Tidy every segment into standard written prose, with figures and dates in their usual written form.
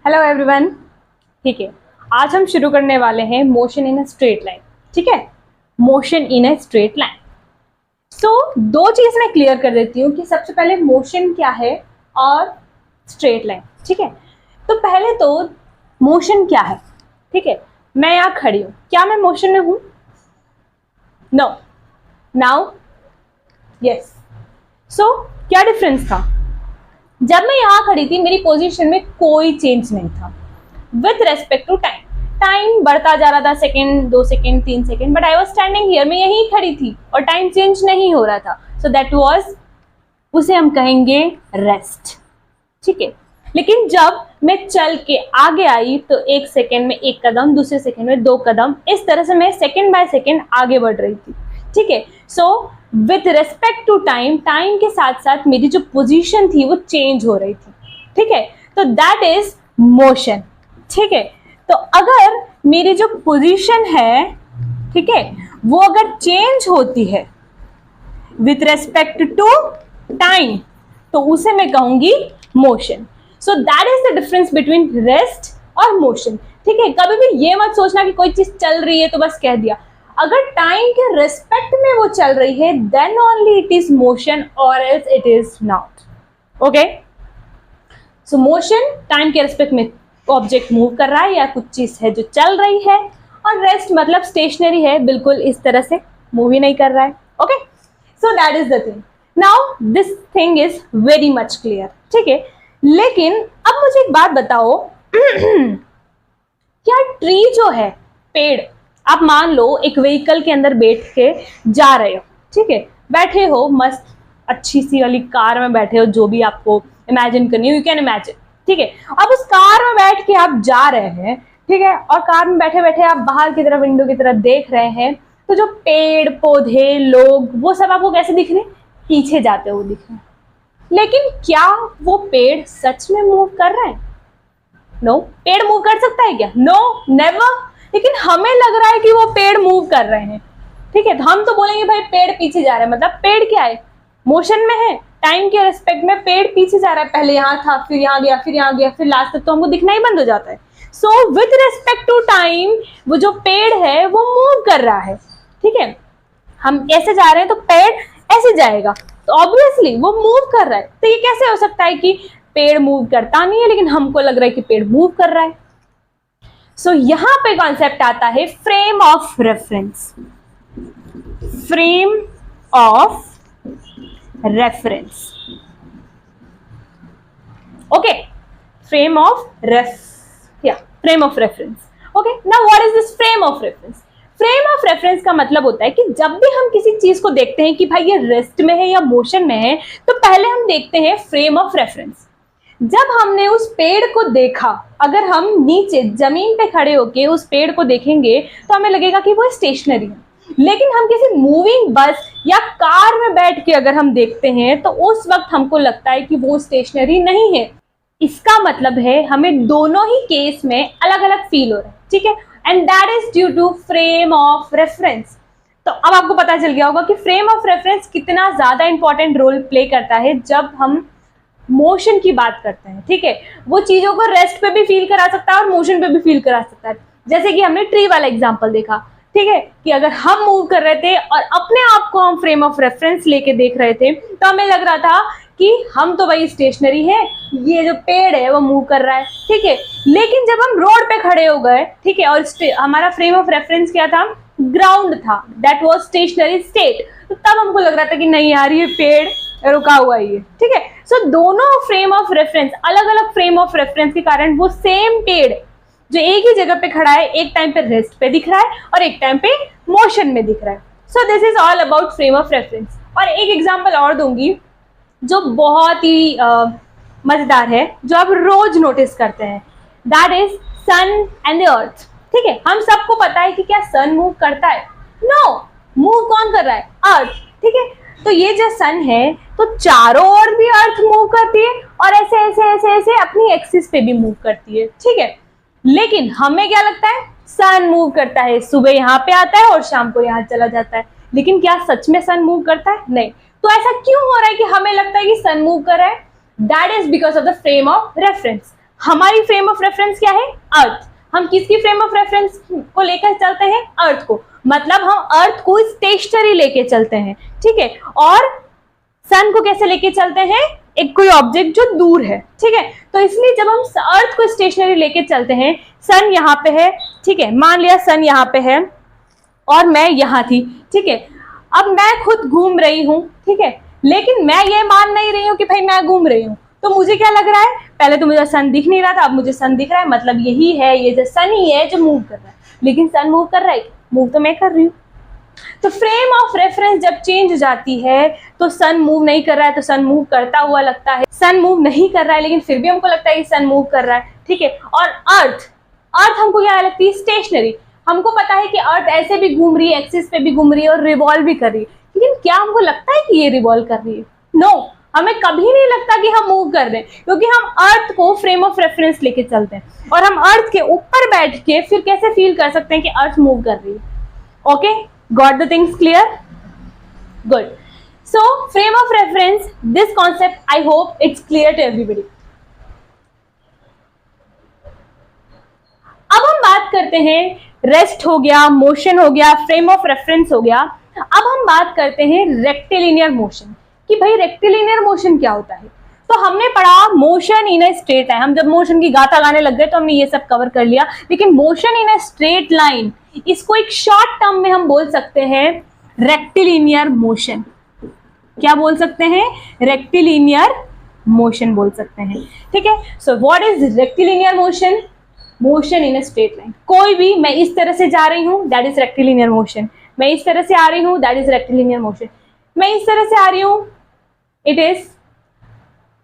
Hello everyone. ठीक है, आज हम शुरू करने वाले हैं motion in a straight line. ठीक है, motion in a straight line. So दो चीज मैं क्लियर कर देती हूँ कि सबसे पहले मोशन क्या है और स्ट्रेट लाइन। ठीक है, तो पहले तो मोशन क्या है। ठीक है, मैं यहाँ खड़ी हूँ, क्या मैं मोशन में हूँ? नो। Now yes. सो क्या डिफरेंस था? जब मैं यहाँ खड़ी थी मेरी पोजीशन में कोई चेंज नहीं था with respect to time. Time बढ़ता जा रहा था, second, 2 second, 3 second, but I was standing here, मैं यहीं खड़ी थी और टाइम चेंज नहीं हो रहा था। सो दैट वॉज, उसे हम कहेंगे रेस्ट। ठीक है, लेकिन जब मैं चल के आगे आई तो 1 सेकेंड में 1 कदम, दूसरे सेकेंड में 2 कदम, इस तरह से मैं सेकेंड बाय सेकेंड आगे बढ़ रही थी। ठीक है, so with respect to time, time के साथ साथ मेरी जो पोजीशन थी वो चेंज हो रही थी। ठीक है, तो दैट इज मोशन। ठीक है, तो अगर मेरी जो पोजीशन है, ठीक है, वो अगर चेंज होती है विथ रेस्पेक्ट टू टाइम तो उसे मैं कहूंगी motion. So that is the difference between rest और मोशन। ठीक है, कभी भी ये मत सोचना कि कोई चीज चल रही है तो बस कह दिया। अगर टाइम के रिस्पेक्ट में वो चल रही है then only it is motion और else it is not. Okay, so motion time के रिस्पेक्ट में ऑब्जेक्ट मूव कर रहा है या कुछ चीज है जो चल रही है, और रेस्ट मतलब स्टेशनरी है, बिल्कुल इस तरह से मूव ही नहीं कर रहा है। Okay, so that is the thing. Now this thing is very much clear. ठीक है, लेकिन अब मुझे एक बात बताओ क्या ट्री जो है, पेड़, आप मान लो एक व्हीकल के अंदर बैठ के जा रहे हो। ठीक है, बैठे हो मस्त अच्छी सी वाली कार में बैठे हो, जो भी आपको इमेजिन करनी हो, यू कैन इमेजिन। ठीक है, अब उस कार में बैठ के आप जा रहे हैं। ठीक है, और कार में बैठे बैठे आप बाहर की तरफ, विंडो की तरफ देख रहे हैं, तो जो पेड़ पौधे लोग वो सब आपको कैसे दिख रहे हैं? पीछे जाते हुए दिख रहे हैं। लेकिन क्या वो पेड़ सच में मूव कर रहे हैं? नो। पेड़ मूव कर सकता है क्या? No, never. लेकिन हमें लग रहा है कि वो पेड़ मूव कर रहे हैं। ठीक है, तो हम तो बोलेंगे भाई पेड़ पीछे जा रहा है, मतलब पेड़ क्या है? मोशन में है। टाइम के रिस्पेक्ट में पेड़ पीछे जा रहा है, पहले यहाँ था, फिर यहाँ गया, फिर यहाँ गया, फिर लास्ट तक तो हमको दिखना ही बंद हो जाता है। So with respect to time वो जो पेड़ है वो मूव कर रहा है। ठीक है, हम ऐसे जा रहे हैं तो पेड़ ऐसे जाएगा, तो ऑब्वियसली वो मूव कर रहा है। तो ये कैसे हो सकता है कि पेड़ मूव करता नहीं है लेकिन हमको लग रहा है कि पेड़ मूव कर रहा है? सो यहां पे कॉन्सेप्ट आता है frame of reference. Frame of reference. Okay, frame of frame of reference. Okay, now what is this frame of reference? Frame of reference का मतलब होता है कि जब भी हम किसी चीज को देखते हैं कि भाई ये रेस्ट में है या मोशन में है, तो पहले हम देखते हैं फ्रेम ऑफ रेफरेंस। जब हमने उस पेड़ को देखा, अगर हम नीचे जमीन पे खड़े होके उस पेड़ को देखेंगे तो हमें लगेगा कि वो स्टेशनरी है। लेकिन हम किसी मूविंग बस या कार में बैठ के अगर हम देखते हैं तो उस वक्त हमको लगता है कि वो स्टेशनरी नहीं है। इसका मतलब है हमें दोनों ही केस में अलग अलग फील हो रहा है। ठीक है, and that is due to frame of reference. तो अब आपको पता चल गया होगा कि फ्रेम ऑफ रेफरेंस कितना ज्यादा इंपॉर्टेंट रोल प्ले करता है जब हम मोशन की बात करते हैं। ठीक है, वो चीजों को रेस्ट पे भी फील करा सकता है और मोशन पे भी फील करा सकता है। जैसे कि हमने ट्री वाला एग्जांपल देखा। ठीक है, कि अगर हम मूव कर रहे थे और अपने आप को हम फ्रेम ऑफ रेफरेंस लेके देख रहे थे तो हमें लग रहा था कि हम तो वही स्टेशनरी है, ये जो पेड़ है वो मूव कर रहा है। ठीक है, लेकिन जब हम रोड पे खड़े हो गए, ठीक है, और हमारा फ्रेम ऑफ रेफरेंस क्या था? ग्राउंड था, दैट वाज स्टेशनरी स्टेट। तो तब हमको लग रहा था कि नहीं यार ये पेड़ रुका हुआ ही है। ठीक है, सो दोनों फ्रेम ऑफ रेफरेंस, अलग अलग फ्रेम ऑफ रेफरेंस के कारण वो सेम पेड़ जो एक ही जगह पे खड़ा है, एक टाइम पे रेस्ट पे दिख रहा है और एक टाइम पे मोशन में दिख रहा है। So this is all about frame of reference. और एक एग्जांपल और दूंगी जो बहुत ही मजेदार है, जो आप रोज नोटिस करते हैं, that is sun and the earth. ठीक है, हम सबको पता है कि क्या सन मूव करता है? नो, मूव कौन कर रहा है? अर्थ। ठीक है, तो ये जो सन है तो चारों ओर भी अर्थ मूव करती है और ऐसे ऐसे ऐसे ऐसे अपनी एक्सिस पे भी मूव करती है। ठीक है, लेकिन हमें क्या लगता है? सन मूव करता है, सुबह यहाँ पे आता है और शाम को यहाँ चला जाता है। लेकिन क्या सच में सन मूव करता है? नहीं। तो ऐसा क्यों हो रहा है कि हमें लगता है कि सन मूव कर रहा है? That is because of the frame of reference. हमारी फ्रेम ऑफ रेफरेंस क्या है? अर्थ। हम किसकी फ्रेम ऑफ रेफरेंस को लेकर चलते हैं? अर्थ को। मतलब हम अर्थ को स्टेशनरी लेके चलते हैं, ठीक है। और सन को कैसे लेके चलते हैं? एक कोई ऑब्जेक्ट जो दूर है, ठीक है। तो इसलिए जब हम अर्थ को स्टेशनरी लेके चलते हैं, सन यहाँ पे है, ठीक है, मान लिया सन यहाँ पे है और मैं यहाँ थी, ठीक है। अब मैं खुद घूम रही हूँ, ठीक है, लेकिन मैं ये मान नहीं रही हूँ कि भाई मैं घूम रही हूँ। तो मुझे क्या लग रहा है? पहले तो मुझे सन दिख नहीं रहा था, अब मुझे सन दिख रहा है, मतलब यही है, ये जो सन ही है जो मूव कर रहा है। लेकिन सन मूव कर रहा है? मूव तो मैं कर रही हूँ। तो फ्रेम ऑफ रेफरेंस जब चेंज हो जाती है तो सन मूव नहीं कर रहा है तो सन मूव करता हुआ लगता है, सन मूव नहीं कर रहा है लेकिन फिर भी हमको लगता है कि सन मूव कर रहा है, ठीक है। और अर्थ हमको क्या लगती है? स्टेशनरी। हमको पता है कि अर्थ ऐसे भी घूम रही है, एक्सिस पे भी घूम रही है और रिवॉल्व भी कर रही है, लेकिन क्या हमको लगता है कि ये रिवॉल्व कर रही है? नो, हमें कभी नहीं लगता कि हम मूव कर रहे हैं, क्योंकि हम अर्थ को फ्रेम ऑफ रेफरेंस लेके चलते हैं और हम अर्थ के ऊपर बैठ के फिर कैसे फील कर सकते हैं कि अर्थ मूव कर रही है। Okay, got the things clear? Good. So frame of reference, this concept I hope it's clear to everybody. अब हम बात करते हैं, रेस्ट हो गया, मोशन हो गया, फ्रेम ऑफ रेफरेंस हो गया। अब हम बात करते हैं रेक्टिलिनियर मोशन, कि भाई रेक्टिलिनियर मोशन क्या होता है। तो हमने पढ़ा motion in a straight line, हम जब मोशन की गाथा गाने लग गए तो हमने ये सब कवर कर लिया, लेकिन motion in a straight line, इसको एक शॉर्ट टर्म में हम बोल सकते हैं रेक्टिलिनियर मोशन। क्या बोल सकते हैं? रेक्टिलिनियर मोशन बोल सकते हैं, ठीक है। So what is rectilinear motion? Motion in a straight line. कोई भी, मैं इस तरह से जा रही हूं, दैट इज रेक्टिलिनियर मोशन। मैं इस तरह से आ रही हूं, दैट इज रेक्टिलिनियर मोशन। मैं इस तरह से आ रही हूं, इट इज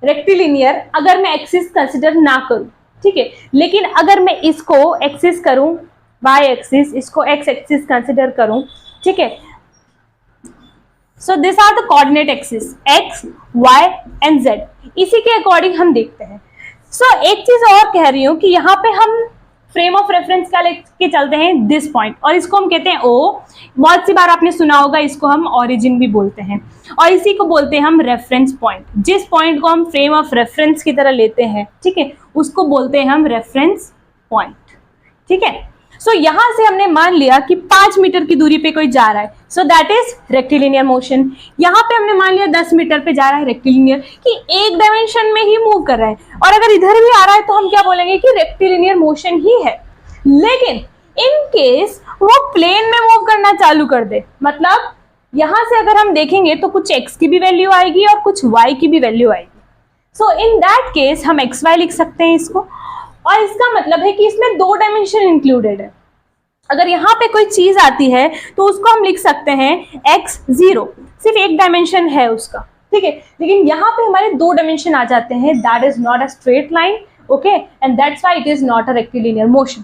रेक्टिलिनियर अगर मैं एक्सिस कंसिडर ना करूं, ठीक है। लेकिन अगर मैं इसको एक्सिस करूं, वाई एक्सिस, इसको एक्स एक्सिस कंसिडर करूं, ठीक है। So this are the coordinate axis X, Y and Z. इसी के अकॉर्डिंग हम देखते हैं। सो एक चीज और कह रही हूं कि यहाँ पे हम फ्रेम ऑफ रेफरेंस का लेके चलते हैं दिस पॉइंट, और इसको हम कहते हैं ओ। बहुत सी बार आपने सुना होगा, इसको हम ओरिजिन भी बोलते हैं, और इसी को बोलते हैं हम रेफरेंस पॉइंट। जिस पॉइंट को हम फ्रेम ऑफ रेफरेंस की तरह लेते हैं, ठीक है, उसको बोलते हैं हम रेफरेंस पॉइंट, ठीक है। सो यहां से हमने मान लिया कि 5 मीटर की दूरी पे कोई जा रहा है, so that is rectilinear motion. यहाँ पे हमने मान लिया 10 मीटर पे जा रहा है, रेक्टिलिनियर, कि एक डायमेंशन में ही मूव कर रहा है। और अगर इधर भी आ रहा है तो हम क्या बोलेंगे कि रेक्टिलिनियर मोशन ही है। लेकिन इन केस वो प्लेन में मूव करना चालू कर दे, मतलब यहां से अगर हम देखेंगे तो कुछ x की भी वैल्यू आएगी और कुछ y की भी वैल्यू आएगी। सो इन दैट केस हम xy लिख सकते हैं इसको, और इसका मतलब है कि इसमें 2 डायमेंशन इंक्लूडेड है। अगर यहाँ पे कोई चीज आती है तो उसको हम लिख सकते हैं x0, सिर्फ एक डायमेंशन है उसका, ठीक है। लेकिन यहाँ पे हमारे 2 डायमेंशन आ जाते हैं, that is not a straight line, okay, and that's why it is not a rectilinear motion,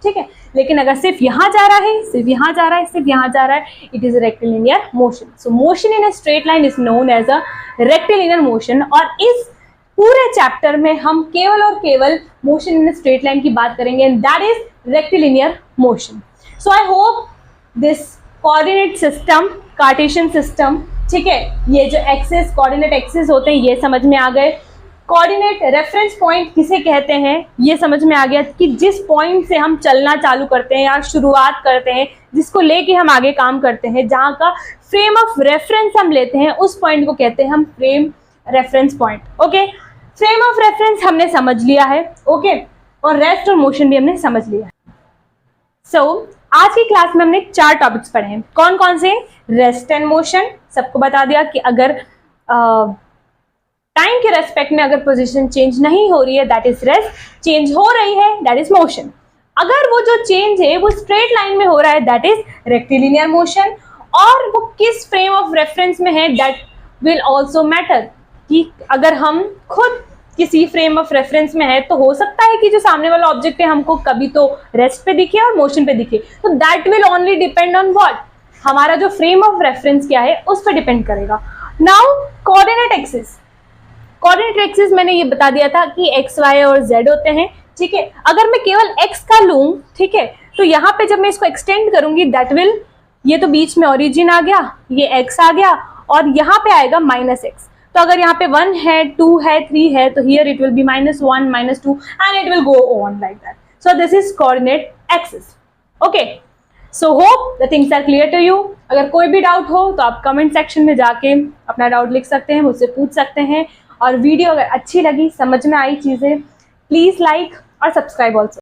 ठीक है। लेकिन अगर सिर्फ यहाँ जा रहा है, सिर्फ यहाँ जा रहा है, सिर्फ यहाँ जा रहा है, it is a rectilinear motion. So motion in a straight line is known as a rectilinear motion. और इस पूरे चैप्टर में हम केवल और केवल मोशन इन स्ट्रेट लाइन की बात करेंगे, and that is rectilinear motion. So I hope this coordinate system, Cartesian system, ठीक है, ये जो एक्सिस, कोऑर्डिनेट एक्सिस होते हैं, ये समझ में आ गए। कोऑर्डिनेट रेफरेंस पॉइंट किसे कहते हैं ये समझ में आ गया, कि जिस पॉइंट से हम चलना चालू करते हैं या शुरुआत करते हैं, जिसको लेके हम आगे काम करते हैं, जहाँ का फ्रेम ऑफ रेफरेंस हम लेते हैं, उस पॉइंट को कहते हैं हम frame reference point. Okay, frame of reference हमने समझ लिया है, ओके, और रेस्ट और मोशन भी हमने समझ लिया है। सो आज की क्लास में हमने 4 टॉपिक्स पढ़े हैं। कौन कौन से? रेस्ट एंड मोशन, सबको बता दिया कि अगर टाइम के रेस्पेक्ट में अगर पोजीशन चेंज नहीं हो रही है दैट इज रेस्ट, चेंज हो रही है दैट इज मोशन। अगर वो जो चेंज है वो स्ट्रेट लाइन में हो रहा है दैट इज रेक्टिलिनियर मोशन, और वो किस फ्रेम ऑफ रेफरेंस में है दैट विल ऑल्सो मैटर, कि अगर हम खुद किसी फ्रेम ऑफ रेफरेंस में है तो हो सकता है कि जो सामने वाला ऑब्जेक्ट है हमको कभी तो रेस्ट पे दिखे और मोशन पे दिखे, तो that will only depend on what, हमारा जो फ्रेम ऑफ रेफरेंस क्या है उस पर डिपेंड करेगा। Now coordinate axis, coordinate axis मैंने ये बता दिया था कि एक्स, वाई और जेड होते हैं, ठीक है। अगर मैं केवल एक्स का लूं, ठीक है, तो यहाँ पे जब मैं इसको एक्सटेंड करूंगी दैट विल, ये तो बीच में ओरिजिन आ गया, ये एक्स आ गया और यहाँ पे आएगा -x, तो अगर यहाँ पे 1 है, 2 है, 3 है, तो here it will be -1, -2 and it will go on like that. So this is coordinate axis. Okay, so hope the things are clear to you. अगर कोई भी डाउट हो तो आप कमेंट सेक्शन में जाके अपना डाउट लिख सकते हैं, मुझसे पूछ सकते हैं. और वीडियो अगर अच्छी लगी, समझ में आई चीज़ें, प्लीज़ लाइक और सब्सक्राइब ऑल्सो.